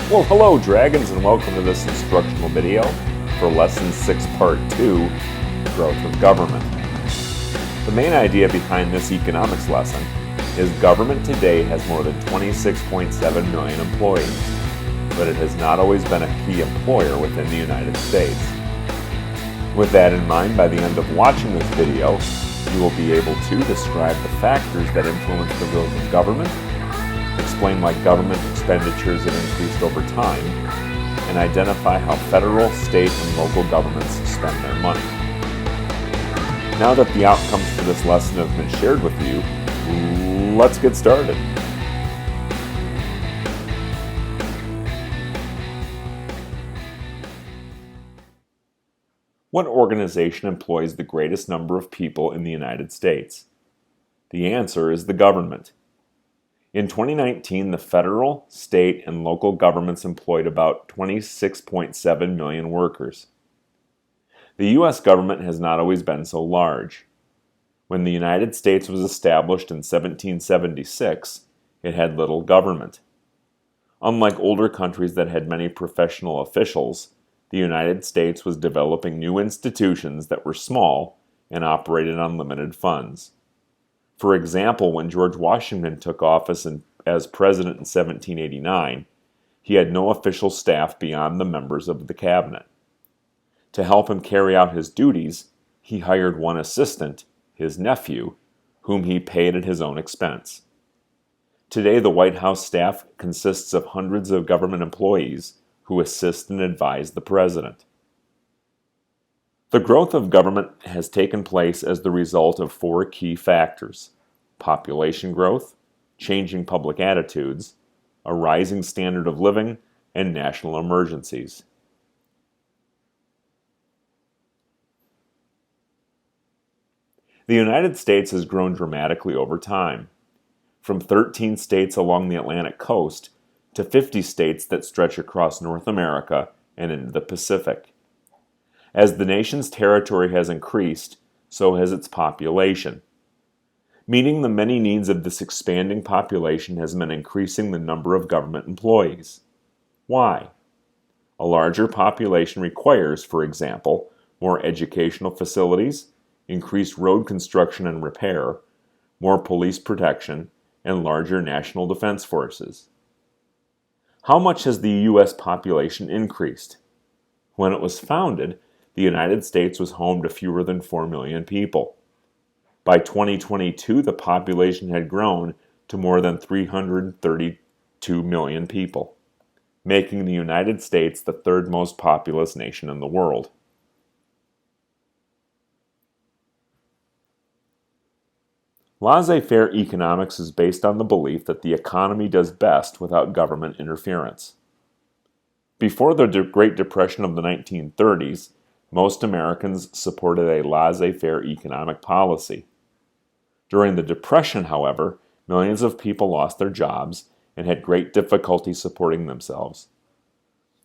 Well, hello Dragons, and welcome to this instructional video for Lesson 6 Part 2, Growth of Government. The main idea behind this economics lesson is government today has more than 26.7 million employees, but it has not always been a key employer within the United States. With that in mind, by the end of watching this video, you will be able to describe the factors that influence the growth of government, explain why government expenditures have increased over time, and identify how federal, state, and local governments spend their money. Now that the outcomes for this lesson have been shared with you, let's get started. What organization employs the greatest number of people in the United States? The answer is the government. In 2019, the federal, state, and local governments employed about 26.7 million workers. The U.S. government has not always been so large. When the United States was established in 1776, it had little government. Unlike older countries that had many professional officials, the United States was developing new institutions that were small and operated on limited funds. For example, when George Washington took office as president in 1789, he had no official staff beyond the members of the cabinet. To help him carry out his duties, he hired one assistant, his nephew, whom he paid at his own expense. Today, the White House staff consists of hundreds of government employees who assist and advise the president. The growth of government has taken place as the result of four key factors: population growth, changing public attitudes, a rising standard of living, and national emergencies. The United States has grown dramatically over time, from 13 states along the Atlantic coast to 50 states that stretch across North America and into the Pacific. As the nation's territory has increased, so has its population. Meeting the many needs of this expanding population has meant increasing the number of government employees. Why? A larger population requires, for example, more educational facilities, increased road construction and repair, more police protection, and larger national defense forces. How much has the U.S. population increased? When it was founded, the United States was home to fewer than 4 million people. By 2022, the population had grown to more than 332 million people, making the United States the third most populous nation in the world. Laissez-faire economics is based on the belief that the economy does best without government interference. Before the Great Depression of the 1930s, most Americans supported a laissez-faire economic policy. During the Depression, however, millions of people lost their jobs and had great difficulty supporting themselves.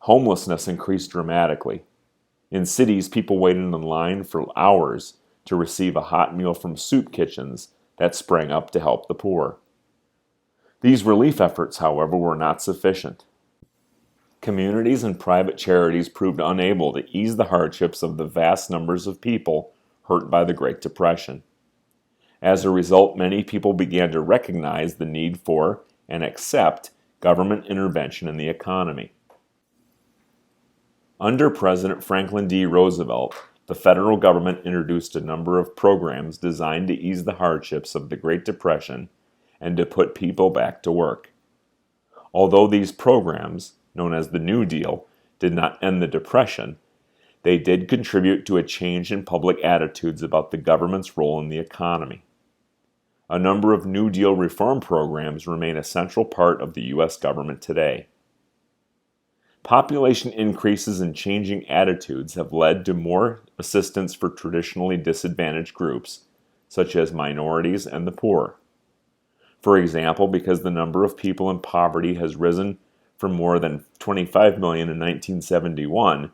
Homelessness increased dramatically. In cities, people waited in line for hours to receive a hot meal from soup kitchens that sprang up to help the poor. These relief efforts, however, were not sufficient. Communities and private charities proved unable to ease the hardships of the vast numbers of people hurt by the Great Depression. As a result, many people began to recognize the need for and accept government intervention in the economy. Under President Franklin D. Roosevelt, the federal government introduced a number of programs designed to ease the hardships of the Great Depression and to put people back to work. Although these programs, known as the New Deal, did not end the Depression, they did contribute to a change in public attitudes about the government's role in the economy. A number of New Deal reform programs remain a central part of the U.S. government today. Population increases and changing attitudes have led to more assistance for traditionally disadvantaged groups, such as minorities and the poor. For example, because the number of people in poverty has risen from more than 25 million in 1971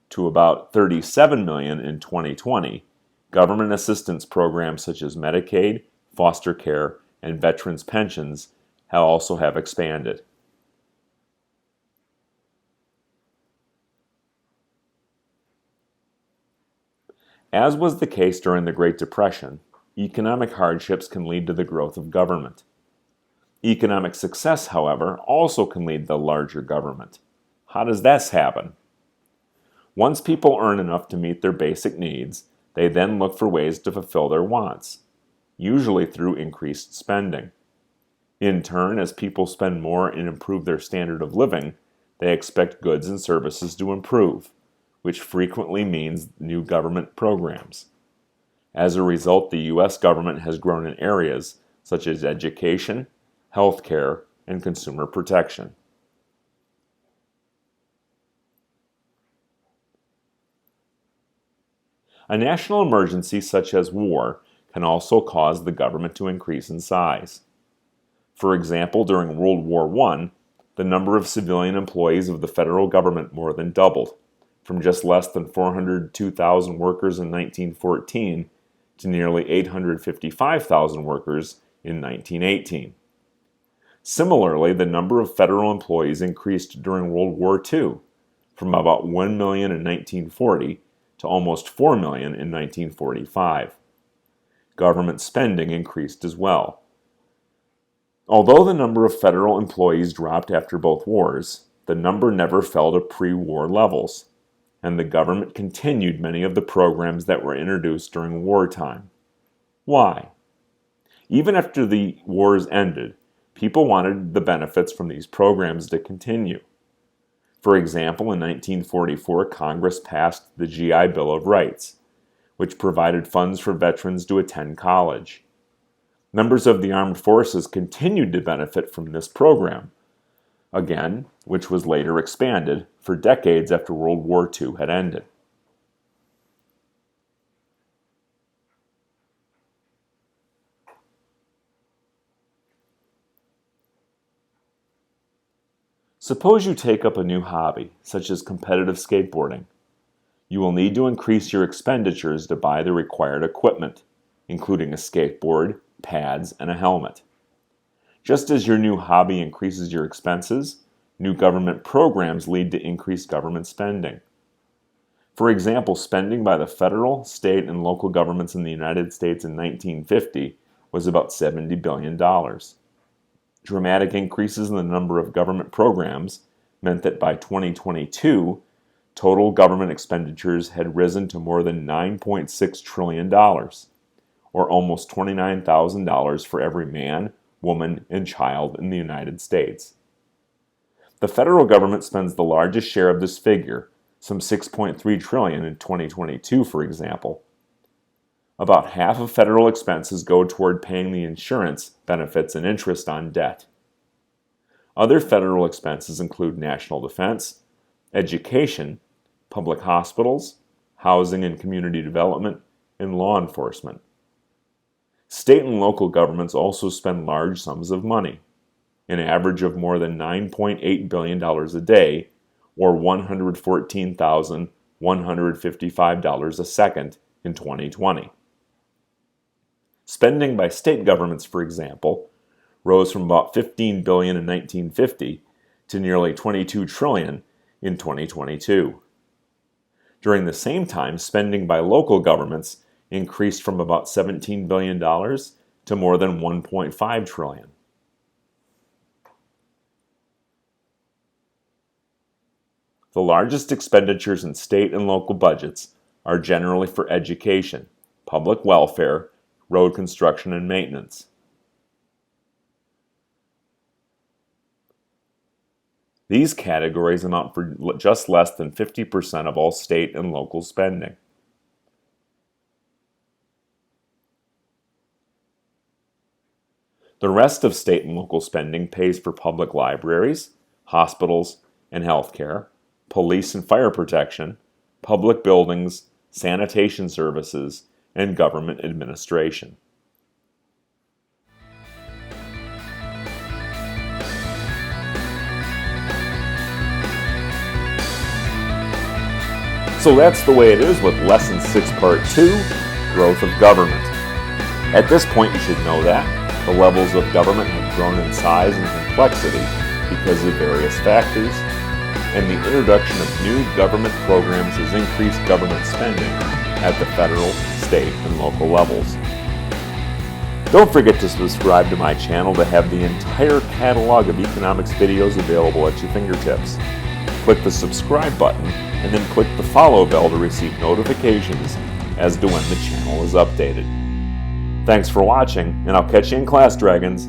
to about 37 million in 2020, government assistance programs such as Medicaid, foster care, and veterans' pensions also have expanded. As was the case during the Great Depression, economic hardships can lead to the growth of government. Economic success, however, also can lead to larger government. How does this happen? Once people earn enough to meet their basic needs, they then look for ways to fulfill their wants, usually through increased spending. In turn, as people spend more and improve their standard of living, they expect goods and services to improve, which frequently means new government programs. As a result, the U.S. government has grown in areas such as education, healthcare, and consumer protection. A national emergency such as war can also cause the government to increase in size. For example, during World War I, the number of civilian employees of the federal government more than doubled, from just less than 402,000 workers in 1914 to nearly 855,000 workers in 1918. Similarly, the number of federal employees increased during World War II, from about 1 million in 1940 to almost 4 million in 1945. Government spending increased as well. Although the number of federal employees dropped after both wars, the number never fell to pre-war levels, and the government continued many of the programs that were introduced during wartime. Why? Even after the wars ended, people wanted the benefits from these programs to continue. For example, in 1944, Congress passed the GI Bill of Rights, which provided funds for veterans to attend college. Members of the armed forces continued to benefit from this program, again, which was later expanded for decades after World War II had ended. Suppose you take up a new hobby, such as competitive skateboarding. You will need to increase your expenditures to buy the required equipment, including a skateboard, pads, and a helmet. Just as your new hobby increases your expenses, new government programs lead to increased government spending. For example, spending by the federal, state, and local governments in the United States in 1950 was about $70 billion. Dramatic increases in the number of government programs meant that by 2022, total government expenditures had risen to more than $9.6 trillion, or almost $29,000 for every man, woman, and child in the United States. The federal government spends the largest share of this figure, some $6.3 trillion in 2022, for example. About half of federal expenses go toward paying the insurance, benefits, and interest on debt. Other federal expenses include national defense, education, public hospitals, housing and community development, and law enforcement. State and local governments also spend large sums of money, an average of more than $9.8 billion a day, or $114,155 a second in 2020. Spending by state governments, for example, rose from about $15 billion in 1950 to nearly $22 trillion in 2022. During the same time, spending by local governments increased from about $17 billion to more than $1.5 trillion. The largest expenditures in state and local budgets are generally for education, public welfare, road construction, and maintenance. These categories amount for just less than 50% of all state and local spending. The rest of state and local spending pays for public libraries, hospitals and healthcare, police and fire protection, public buildings, sanitation services, and government administration. So that's the way it is with Lesson 6, Part 2, Growth of Government. At this point, you should know that the levels of government have grown in size and complexity because of various factors, and the introduction of new government programs has increased government spending at the federal, state, and local levels. Don't forget to subscribe to my channel to have the entire catalog of economics videos available at your fingertips. Click the subscribe button and then click the follow bell to receive notifications as to when the channel is updated. Thanks for watching, and I'll catch you in class, Dragons.